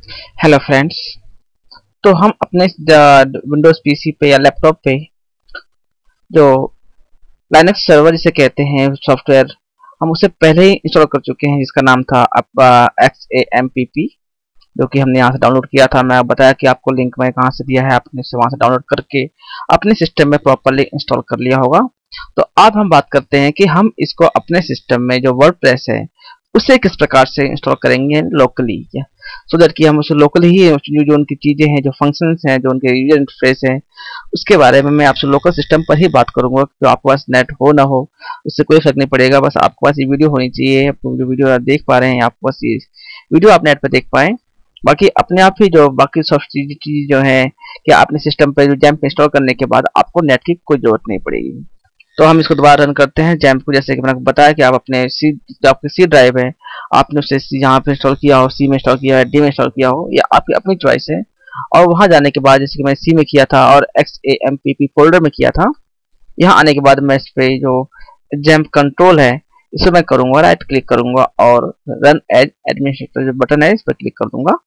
Hello friends. तो हम अपने विंडोज पीसी पे या लैपटॉप पे जो लाइनक्स सर्वर जिसे कहते हैं सॉफ्टवेयर, हम उसे पहले ही इंस्टॉल कर चुके हैं, जिसका नाम था आपका XAMPP, जो कि हमने यहाँ से डाउनलोड किया था। मैं बताया कि आपको लिंक मैं कहाँ से दिया है, आपने से वहाँ से डाउनलोड करके अपने सिस्टम में प्रॉपरली इंस्टॉल कर लिया होगा। तो आज हम बात करते हैं कि हम इसको अपने सिस्टम में जो वर्डप्रेस है उसे किस प्रकार से इंस्टॉल करेंगे लोकली, सो दैट कि हम उसे लोकली ही जो उनकी चीज़ें हैं, जो फंक्शंस हैं, जो उनके यूजर इंटरफेस हैं, उसके बारे में मैं आपसे लोकल सिस्टम पर ही बात करूंगा। तो आपके पास नेट हो ना हो उससे कोई फर्क नहीं पड़ेगा, बस आपके पास ये वीडियो होनी चाहिए। आप जो वीडियो देख पा रहे हैं, आपके पास ये वीडियो आप नेट पर देख पाएँ। बाकी अपने आप ही जो बाकी सब चीज़ जो है कि आपने सिस्टम पर जो जैम्प इंस्टॉल करने के बाद आपको नेट की कोई जरूरत नहीं पड़ेगी। तो हम इसको दोबारा रन करते हैं जैम्प को। जैसे कि मैंने बताया कि आप अपने सी, जो आपकी सी ड्राइव है, आपने उसे यहाँ पे इंस्टॉल किया हो, सी में इंस्टॉल किया है, डी में इंस्टॉल किया हो, या आपकी अपनी चॉइस है। और वहां जाने के बाद जैसे कि मैंने सी में किया था और XAMPP फोल्डर में किया था, यहाँ आने के बाद मैं इस पे जो जैम्प कंट्रोल है इसे मैं करूंगा, राइट क्लिक करूंगा और रन एज एडमिनिस्ट्रेटर जो बटन है इस पर क्लिक कर दूंगा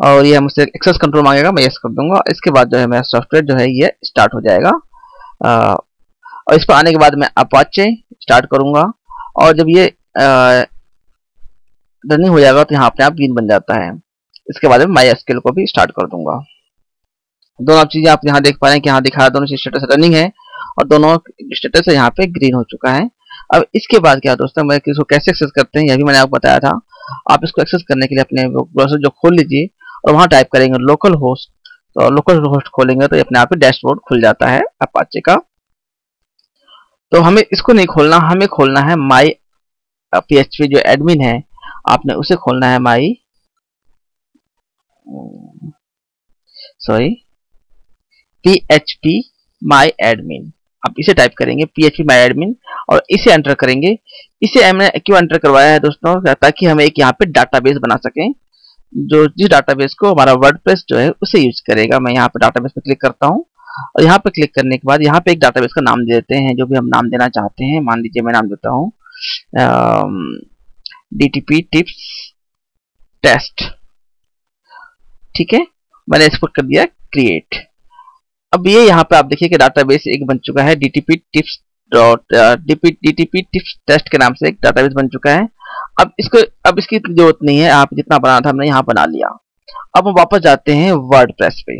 और ये मुझसे एक्सेस कंट्रोल मांगेगा, मैं यस कर दूंगा। इसके बाद जो है मेरा सॉफ्टवेयर जो है ये स्टार्ट हो जाएगा। और इस पर आने के बाद मैं अपाचे स्टार्ट करूंगा और जब ये रनिंग हो जाएगा तो यहाँ अपने आप ग्रीन बन जाता है। इसके बाद मैं MySQL को भी स्टार्ट कर दूंगा। दोनों चीजें आप यहाँ देख पा रहे हैं कि यहाँ दिखा रहा है दोनों स्टेटस रनिंग है और दोनों स्टेटस यहाँ पे ग्रीन हो चुका है। अब इसके बाद क्या दोस्तों, मैं इसको कैसे एक्सेस करते हैं यह भी मैंने आपको बताया था। आप इसको एक्सेस करने के लिए अपने ब्राउज़र जो खोल लीजिए और वहाँ टाइप करेंगे लोकल होस्ट। तो लोकल होस्ट खोलेंगे तो अपने आप ही डैशबोर्ड खुल जाता है अपाचे का। तो हमें इसको नहीं खोलना, हमें खोलना है माई PHP जो एडमिन है, आपने उसे खोलना है PHP माई एडमिन। आप इसे टाइप करेंगे PHP माई एडमिन और इसे एंटर करेंगे। इसे हमने क्यों एंटर करवाया है दोस्तों, ताकि हम एक यहाँ पे डाटाबेस बना सकें, जो जिस डाटाबेस को हमारा वर्डप्रेस जो है उसे यूज करेगा। मैं यहाँ पे डाटाबेस पे क्लिक करता हूँ और यहाँ पे क्लिक करने के बाद यहाँ पे एक डाटाबेस का नाम दे देते हैं, जो भी हम नाम देना चाहते हैं। मान लीजिए मैं नाम देता हूँ DTP टिप्स टेस्ट। ठीक है, मैंने इसको कर दिया क्रिएट। अब ये यहाँ पे आप देखिए कि डाटाबेस एक बन चुका है, DTP टिप्स टेस्ट के नाम से एक डाटाबेस बन चुका है। अब इसकी जरूरत नहीं है, आप जितना बनाना था हमने यहाँ बना लिया। अब हम वापस जाते हैं वर्डप्रेस पे,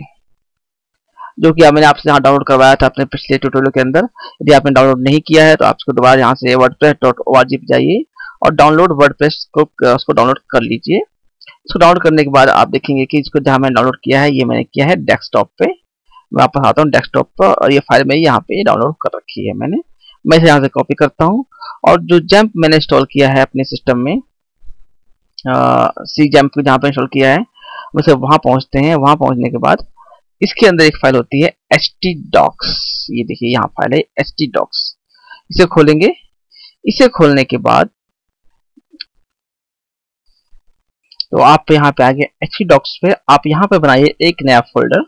जो कि मैंने आपसे यहाँ डाउनलोड करवाया था अपने पिछले ट्यूटोरियल के अंदर। यदि आपने डाउनलोड नहीं किया है तो आप इसको दोबारा यहाँ से wordpress.org पे जाइए और डाउनलोड वर्डप्रेस को उसको डाउनलोड कर लीजिए। इसको डाउनलोड करने के बाद आप देखेंगे कि इसको जहाँ मैंने डाउनलोड किया है ये मैंने किया है डेस्कटॉप पे। मैं वापस आता हूँ डेस्कटॉप पर और ये फाइल मेरी यहाँ पे डाउनलोड कर रखी है मैंने। मैं इसे यहाँ से कॉपी करता हूँ और जो जैम्प मैंने इंस्टॉल किया है अपने सिस्टम में, सी जैम्प जहाँ पे इंस्टॉल किया है, वैसे वहाँ पहुँचते हैं। वहाँ पहुँचने के बाद इसके अंदर एक फाइल होती है htdocs। ये देखिए यहाँ फाइल है htdocs, इसे खोलेंगे। इसे खोलने के बाद तो आप यहाँ पे आगे htdocs पे आप यहाँ पे बनाइए एक नया फोल्डर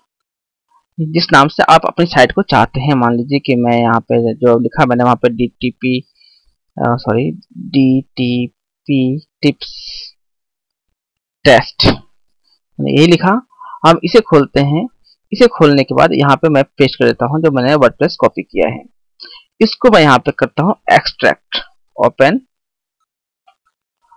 जिस नाम से आप अपनी साइट को चाहते हैं। मान लीजिए कि मैं यहाँ पे जो लिखा मैंने वहाँ पे DTP टिप्स टेस्ट मैंने यही लिखा। हम इसे खोलते हैं। इसे खोलने के बाद यहाँ पे मैं पेस्ट कर देता हूँ जो मैंने वर्डप्रेस कॉपी किया है। इसको मैं यहाँ पे करता हूँ एक्सट्रैक्ट, ओपन,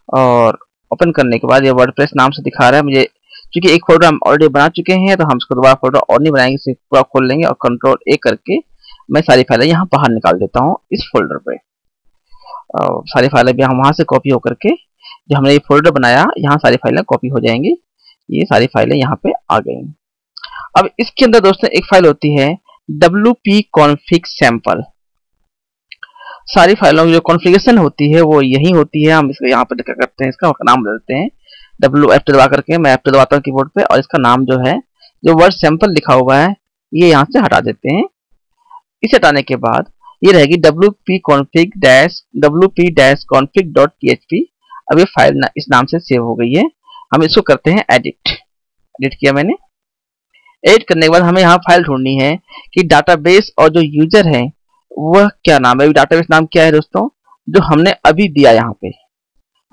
और ओपन करने के बाद ये वर्डप्रेस नाम से दिखा रहा है मुझे। क्योंकि एक फोल्डर हम ऑलरेडी बना चुके हैं तो हम इसको दोबारा फोल्डर और नहीं बनाएंगे, सिर्फ पूरा खोल लेंगे और Ctrl+A करके मैं सारी फाइलें यहाँ बाहर निकाल देता हूँ इस फोल्डर पे। सारी फाइलें भी हम वहाँ से कॉपी होकर के जो हमने ये फोल्डर बनाया यहाँ सारी फाइलें कॉपी हो जाएंगी। ये सारी फाइलें यहाँ पे आ गई। अब इसके अंदर दोस्तों एक फाइल होती है wp-config sample। सारी फाइलों की जो कॉन्फ़िगरेशन होती है वो यही होती है। हम इसको यहाँ पर क्या करते हैं, इसका नाम देते हैं F दबा करके, मैं F दबाता हूँ कीबोर्ड पे और इसका नाम जो है जो वर्ड सैंपल लिखा हुआ है ये यहाँ से हटा देते हैं। इसे हटाने के बाद ये रहेगी wp-config.php। अब ये फाइल इस नाम से सेव हो गई है। हम इसको करते हैं एडिट किया मैंने। एडिट करने के बाद हमें यहाँ फाइल ढूंढनी है कि डाटाबेस और जो यूजर है वह क्या नाम है। डाटाबेस नाम क्या है दोस्तों, जो हमने अभी दिया यहाँ पे,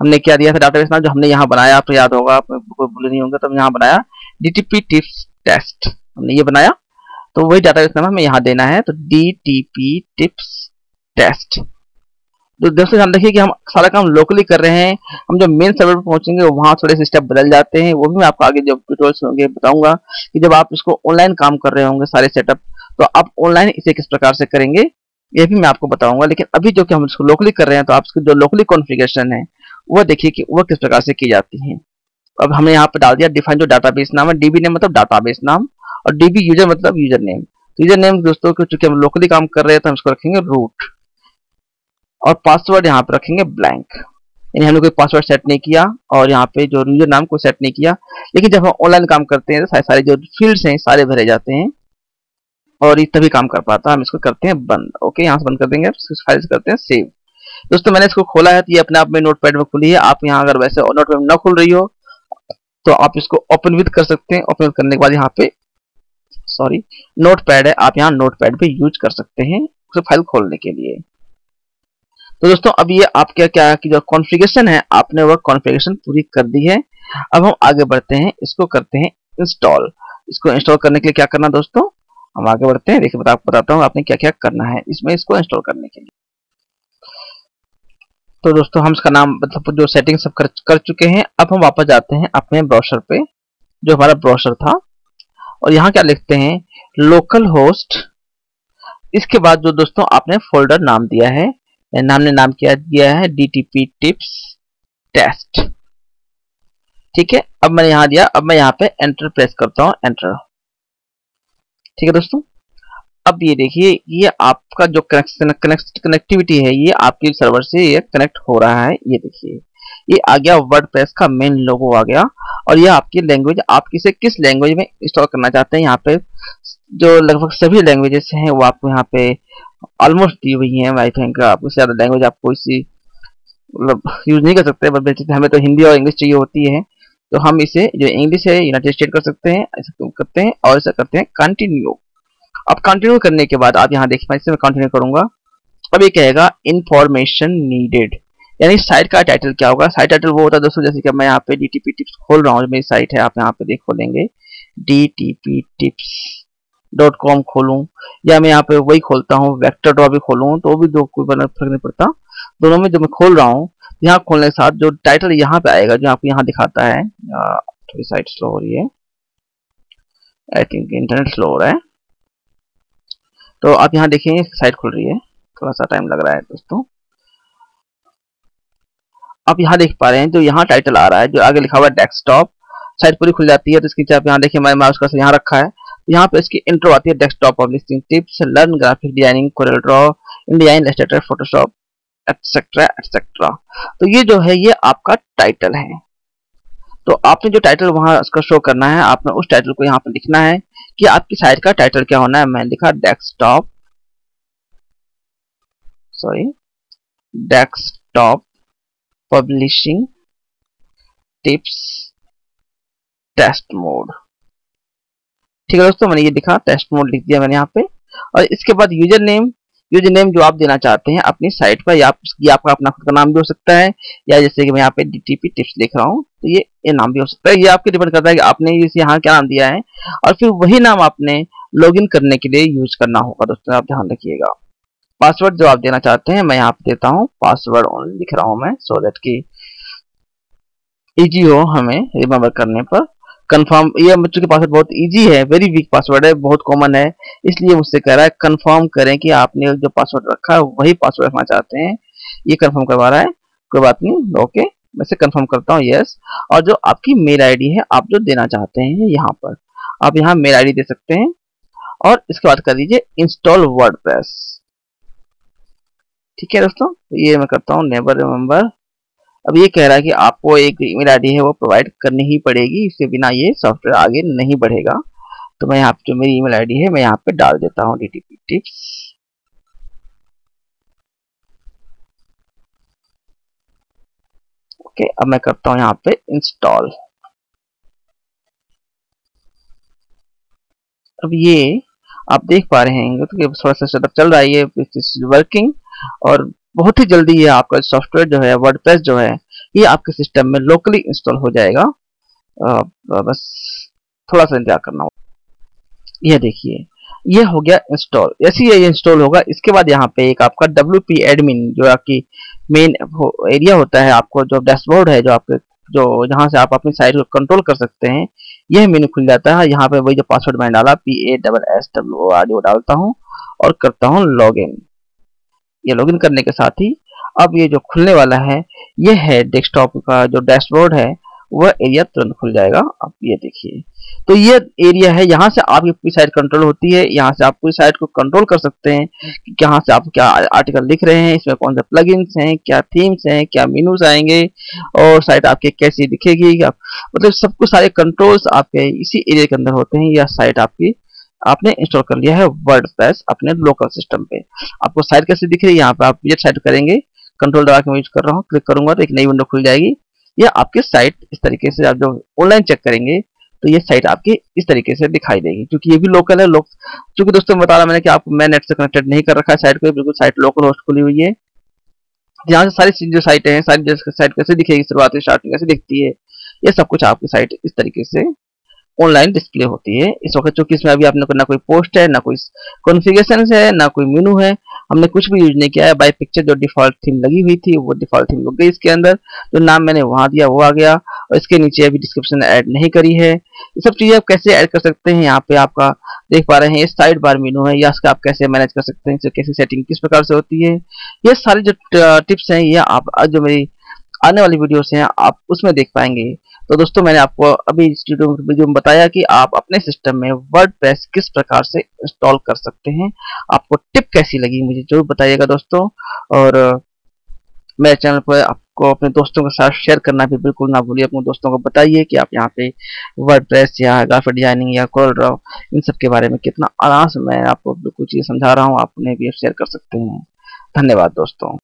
हमने क्या दिया था डाटाबेस नाम, जो हमने यहाँ बनाया, आपको याद होगा, आप भूले नहीं होंगे, तो हम यहाँ बनाया DTP टिप्स टेस्ट, हमने ये बनाया, तो वही डाटाबेस नाम हमें यहाँ देना है, तो DTP टिप्स टेस्ट। तो दोस्तों ध्यान रखिए कि हम सारा काम लोकली कर रहे हैं, हम जब मेन सर्वर पर पहुंचेंगे वहां थोड़े से स्टेप बदल जाते हैं, वो भी मैं आपको आगे जब ट्यूटोरियल्स होंगे बताऊंगा कि जब आप इसको ऑनलाइन काम कर रहे होंगे सारे सेटअप, तो आप ऑनलाइन इसे किस प्रकार से करेंगे ये भी मैं आपको बताऊंगा। लेकिन अभी जो कि हम इसको लोकली कर रहे हैं, तो आप इसकी जो लोकली कॉन्फ़िगरेशन है वह देखिए कि वह किस प्रकार से की जाती है। अब हमने यहाँ पे डाल दिया डिफाइन जो डाटाबेस नाम है, DB नेम मतलब डाटाबेस नाम, और DB यूजर मतलब यूजर नेम। यूजर नेम दोस्तों चूंकि हम लोकली काम कर रहे हैं तो हम इसको रखेंगे रूट, और पासवर्ड यहाँ पे रखेंगे ब्लैंक, यानी हमने कोई पासवर्ड सेट नहीं किया और यहाँ पे जो यूजर नाम को सेट नहीं किया। लेकिन जब हम ऑनलाइन काम करते हैं तो सारे जो फील्ड्स हैं सारे भरे जाते हैं और ये तभी काम कर पाता है। हम इसको करते हैं बंद। ओके, यहाँ से बंद कर देंगे, फाइल से करते हैं सेव। दोस्तों मैंने इसको खोला है तो ये अपने आप में नोटपैड में खुली है। आप यहाँ अगर वैसे नोटपैड में ना खुल रही हो तो आप इसको ओपन विद कर सकते हैं। ओपन करने के बाद यहाँ पे नोटपैड है, आप यहाँ नोटपैड पे यूज कर सकते हैं उसे फाइल खोलने के लिए। तो दोस्तों अब ये आपके क्या की जो कॉन्फ़िगरेशन है, आपने वह कॉन्फ़िगरेशन पूरी कर दी है। अब हम आगे बढ़ते हैं, इसको करते हैं इंस्टॉल। इसको इंस्टॉल करने के लिए क्या करना दोस्तों, हम आगे बढ़ते हैं, देखिए बताता हूँ आपने क्या क्या करना है इसमें इसको इंस्टॉल करने के लिए। तो दोस्तों हम इसका नाम मतलब जो सेटिंग सब कर चुके हैं। अब हम वापस जाते हैं अपने ब्राउज़र पे, जो हमारा ब्राउज़र था, और यहाँ क्या लिखते हैं लोकल होस्ट। इसके बाद जो दोस्तों आपने फोल्डर नाम दिया है, नाम क्या दिया है DTP टिप्स टेस्ट। ठीक है, अब मैंने यहाँ दिया, अब मैं यहाँ पे एंटर प्रेस करता हूँ, एंटर। ठीक है दोस्तों, अब ये देखिए ये आपका जो कनेक्टिविटी है ये आपके सर्वर से ये कनेक्ट हो रहा है। ये देखिए ये आ गया वर्डप्रेस का मेन लोगो आ गया, और ये आपकी लैंग्वेज, आप इसे किस लैंग्वेज में इंस्टॉल करना चाहते हैं, यहाँ पे जो लगभग सभी लैंग्वेजेस हैं वो आपको यहाँ पे ऑलमोस्ट दी हुई है। आई थिंक आपको ज्यादा लैंग्वेज आपको इसी मतलब यूज नहीं कर सकते, बट हमें तो हिंदी और इंग्लिश चाहिए होती है, तो हम इसे जो इंग्लिश है यूनाइटेड स्टेट कर सकते हैं, ऐसा करते हैं और ऐसा करते हैं कंटिन्यू। अब कंटिन्यू करने के बाद आप यहाँ देखिए, मैं इसे कंटिन्यू करूंगा। अब ये कहेगा इंफॉर्मेशन नीडेड, यानी साइट का टाइटल क्या होगा। साइट टाइटल वो होता है दोस्तों, जैसे कि मैं यहाँ पे DTP टिप्स खोल रहा हूँ, मेरी साइट है, आप यहाँ पे देख खोलेंगे DTPtips.com खोलूं, या मैं यहाँ पे वही खोलता हूँ vector.com भी खोलूं, तो भी दो कोई फर्क नहीं पड़ता। दोनों में जो मैं खोल रहा हूँ, यहाँ खोलने के साथ जो टाइटल यहाँ पे आएगा, जो आपको यहाँ दिखाता है, थोड़ी साइट स्लो हो रही है, आई थिंक इंटरनेट स्लो हो रहा है, तो आप यहाँ देखेंगे साइट खुल रही है, थोड़ा सा टाइम लग रहा है दोस्तों। आप यहाँ देख पा रहे हैं जो यहाँ टाइटल आ रहा है, जो आगे लिखा हुआ है डेस्कटॉप, साइट पूरी खुल जाती है। तो इसकी आप यहाँ देखिए, मैं माउस का यहाँ रखा है, यहाँ पे इसकी इंट्रो आती है, desktop publishing tips, learn graphic designing, Corel Draw, InDesign Illustrator, Photoshop, etcetera etcetera. तो ये जो है ये आपका टाइटल है। तो आपने जो टाइटल वहां उसका शो करना है, आपने उस टाइटल को यहाँ पे लिखना है कि आपकी साइट का टाइटल क्या होना है। मैंने लिखा desktop publishing tips test mode. ठीक है दोस्तों, मैंने ये लिखा टेस्ट मोड लिख दिया मैंने यहाँ पे। और इसके बाद यूजर नेम जो आप देना चाहते हैं अपनी साइट पर, या आपका अपना खुद का नाम भी हो सकता है, या जैसे कि मैं यहाँ पे DTP टिप्स लिख रहा हूँ तो ये नाम भी हो सकता है। ये आपके डिपेंड करता है कि आपने यहाँ क्या नाम दिया है, और फिर वही नाम आपने लॉगिन करने के लिए यूज करना होगा। दोस्तों आप ध्यान रखिएगा, पासवर्ड जो आप देना चाहते हैं मैं यहाँ पे देता हूँ पासवर्ड ओनली लिख रहा हूँ मैं, सो दैट कि इजी हो हमें रिमेम्बर करने पर। कंफर्म, ये बच्चों के पासवर्ड बहुत इजी है, वेरी वीक पासवर्ड है, बहुत कॉमन है, इसलिए मुझसे कह रहा है कंफर्म करें कि आपने जो पासवर्ड रखा है वही पासवर्ड रखना चाहते हैं। ये कंफर्म करवा रहा है, कोई बात नहीं, ओके मैं से कंफर्म करता हूँ यस। और जो आपकी मेल आईडी है आप जो देना चाहते हैं यहाँ पर, आप यहाँ मेल आईडी दे सकते हैं, और इसके बाद कर दीजिए इंस्टॉल वर्डप्रेस। ठीक है दोस्तों, ये मैं करता हूँ नेवर रिमेम्बर। अब ये कह रहा है कि आपको एक ईमेल आईडी है वो प्रोवाइड करनी ही पड़ेगी, इसके बिना ये सॉफ्टवेयर आगे नहीं बढ़ेगा। तो मैं यहाँ पे जो मेरी ईमेल आईडी है मैं यहाँ पे डाल देता हूँ DTP टिप्स। ओके, अब मैं करता हूँ यहाँ पे इंस्टॉल। अब ये आप देख पा रहे हैं तो थोड़ा सा सेटअप चल रहा है, ये वर्किंग, और बहुत ही जल्दी ये आपका सॉफ्टवेयर जो है वर्डप्रेस जो है ये आपके सिस्टम में लोकली इंस्टॉल हो जाएगा। बस थोड़ा सा इंतजार करना होगा। ये देखिए ये हो गया इंस्टॉल। जैसे ये इंस्टॉल होगा इसके बाद यहाँ पे एक आपका WP एडमिन जो आपकी मेन एरिया होता है, आपको जो डैशबोर्ड है, जो आपके जो जहाँ से आप अपनी साइट को कंट्रोल कर सकते हैं, यह मेन्यू खुल जाता है। यहाँ पे वही जो पासवर्ड मैंने डाला PASSWORD वो डालता हूँ और करता हूँ लॉगिन। ये लॉगिन करने के साथ ही अब ये जो खुलने वाला है ये है डेस्कटॉप का जो डैशबोर्ड है, वह एरिया तुरंत खुल जाएगा। आप ये देखिए, तो ये एरिया है, यहाँ से आपकी पूरी साइट कंट्रोल होती है। यहाँ से आप पूरी साइट को कंट्रोल कर सकते हैं कि यहाँ से आप क्या आर्टिकल लिख रहे हैं, इसमें कौन से प्लगइन्स हैं, क्या थीम्स हैं, क्या मेनूज आएंगे और साइट आपके कैसी दिखेगी। मतलब सब कुछ सारे कंट्रोल्स आपके इसी एरिया के अंदर होते हैं। यह साइट आपकी आपने इंस्टॉल कर लिया है वर्डप्रेस अपने लोकल सिस्टम पे। आपको साइट कैसे दिख रही है, यहाँ पे आप विजिट साइट करेंगे, कंट्रोल दबा के मैं यूज कर रहा हूँ, क्लिक करूंगा तो एक नई विंडो खुल जाएगी। यह आपकी साइट इस तरीके से आप जो ऑनलाइन चेक करेंगे तो ये साइट आपकी इस तरीके से दिखाई देगी, क्योंकि ये भी लोकल है। क्योंकि दोस्तों बता रहा मैंने कि आप मैं नेट से कनेक्टेड नहीं कर रखा है साइट को, बिल्कुल साइट लोकल होस्ट खुली हुई है। यहाँ से सारी जो साइटें हैं, सारी साइट कैसे दिखेगी, शुरुआती स्टार्टिंग कैसे दिखती है, ये सब कुछ आपकी साइट इस तरीके से ऑनलाइन डिस्प्ले होती है। इस वक्त चूंकि इसमें अभी आपने ना कोई पोस्ट है, ना कोई कॉन्फ़िगरेशन है, ना कोई मेनू है, हमने कुछ भी यूज नहीं किया है। बाय पिक्चर जो डिफॉल्ट थीम लगी हुई थी वो डिफॉल्ट थीम लग गई इसके अंदर, जो नाम मैंने वहां दिया वो आ गया, और इसके नीचे अभी डिस्क्रिप्शन ऐड नहीं करी है। ये सब चीजें आप कैसे ऐड कर सकते हैं, यहाँ पे आपका देख पा रहे हैं ये साइड बार मेनू है, या इसका आप कैसे मैनेज कर सकते हैं, कैसी सेटिंग किस प्रकार से होती है। ये सारी जो टिप्स हैं ये आप जो मेरी आने वाली वीडियोस हैं आप उसमें देख पाएंगे। तो दोस्तों मैंने आपको अभी इस वीडियो में बताया कि आप अपने सिस्टम में वर्डप्रेस किस प्रकार से इंस्टॉल कर सकते हैं। आपको टिप कैसी लगी मुझे जरूर बताइएगा दोस्तों, और मेरे चैनल पर आपको अपने दोस्तों के साथ शेयर करना भी बिल्कुल ना भूलिए। अपने दोस्तों को बताइए कि आप यहाँ पे वर्डप्रेस या ग्राफिक डिजाइनिंग या कोरल इन सब के बारे में कितना आराम से मैं आपको बिल्कुल चीज़ समझा रहा हूँ, आप उन्हें भी शेयर कर सकते हैं। धन्यवाद दोस्तों।